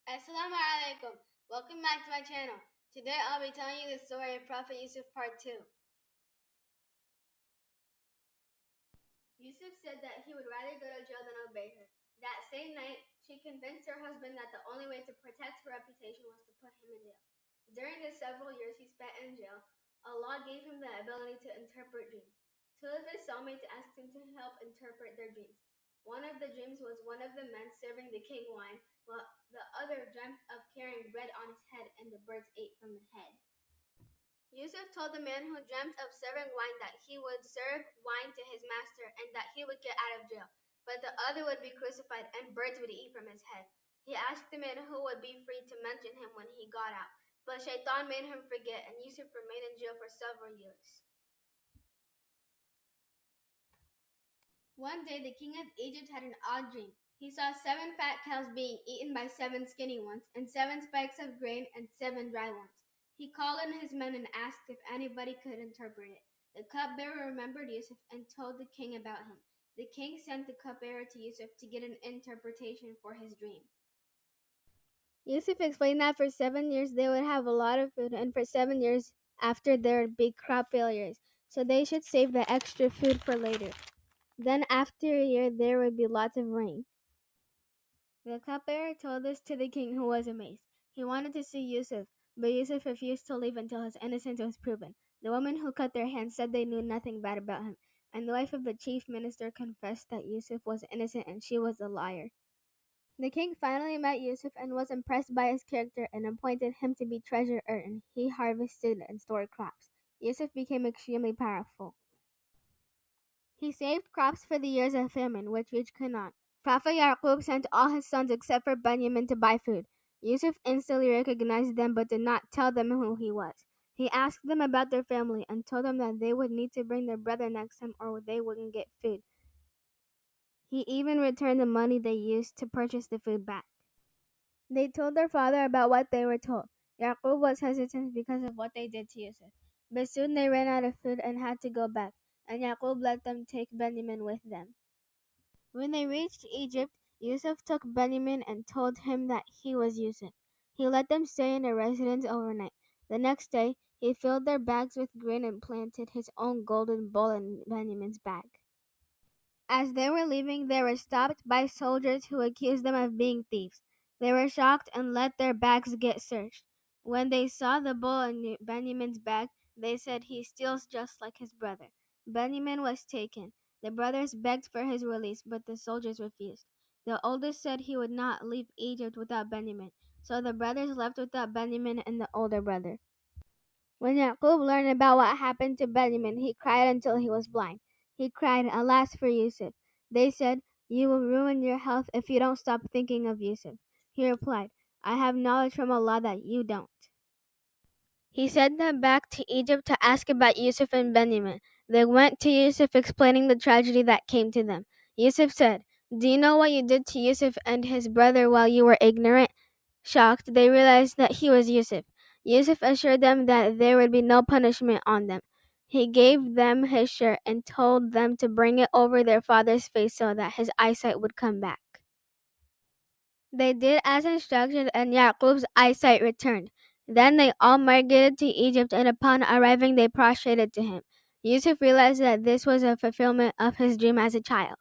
Assalamu alaikum. Welcome back to my channel. Today I'll be telling you the story of Prophet Yusuf Part 2. Yusuf said that he would rather go to jail than obey her. That same night, she convinced her husband that the only way to protect her reputation was to put him in jail. During the several years he spent in jail, Allah gave him the ability to interpret dreams. Two of his cellmates asked him to help interpret their dreams. One of the dreams was one of the men serving the king wine, while the other dreamt of carrying bread on his head and the birds ate from the head. Yusuf told the man who dreamt of serving wine that he would serve wine to his master and that he would get out of jail, but the other would be crucified and birds would eat from his head. He asked the man who would be free to mention him when he got out, but Shaitan made him forget, and Yusuf remained in jail for several years. One day the king of Egypt had an odd dream. He saw 7 fat cows being eaten by 7 skinny ones, and 7 spikes of grain and 7 dry ones. He called in his men and asked if anybody could interpret it. The cupbearer remembered Yusuf and told the king about him. The king sent the cupbearer to Yusuf to get an interpretation for his dream. Yusuf explained that for 7 years they would have a lot of food, and for 7 years after there would be crop failures, so they should save the extra food for later. Then after a year there would be lots of rain. The cupbearer told this to the king, who was amazed. He wanted to see Yusuf, but Yusuf refused to leave until his innocence was proven. The women who cut their hands said they knew nothing bad about him, and the wife of the chief minister confessed that Yusuf was innocent and she was a liar. The king finally met Yusuf and was impressed by his character and appointed him to be treasurer, and he harvested and stored crops. Yusuf became extremely powerful. He saved crops for the years of famine, which reached Canaan. Prophet Yaqub sent all his sons except for Benjamin to buy food. Yusuf instantly recognized them but did not tell them who he was. He asked them about their family and told them that they would need to bring their brother next time or they wouldn't get food. He even returned the money they used to purchase the food back. They told their father about what they were told. Yaqub was hesitant because of what they did to Yusuf, but soon they ran out of food and had to go back, and Yaqub let them take Benjamin with them. When they reached Egypt, Yusuf took Benjamin and told him that he was Yusuf. He let them stay in a residence overnight. The next day, he filled their bags with grain and planted his own golden bowl in Benjamin's bag. As they were leaving, they were stopped by soldiers who accused them of being thieves. They were shocked and let their bags get searched. When they saw the bowl in Benjamin's bag, they said, "He steals just like his brother." Benjamin was taken. The brothers begged for his release, but the soldiers refused. The oldest said he would not leave Egypt without Benjamin, so the brothers left without Benjamin and the older brother. When Yaqub learned about what happened to Benjamin, he cried until he was blind. He cried, "Alas for Yusuf." They said, "You will ruin your health if you don't stop thinking of Yusuf." He replied, "I have knowledge from Allah that you don't." He sent them back to Egypt to ask about Yusuf and Benjamin. They went to Yusuf explaining the tragedy that came to them. Yusuf said, "Do you know what you did to Yusuf and his brother while you were ignorant?" Shocked, they realized that he was Yusuf. Yusuf assured them that there would be no punishment on them. He gave them his shirt and told them to bring it over their father's face so that his eyesight would come back. They did as instructed, and Yaqub's eyesight returned. Then they all migrated to Egypt, and upon arriving they prostrated to him. Yusuf realized that this was a fulfillment of his dream as a child.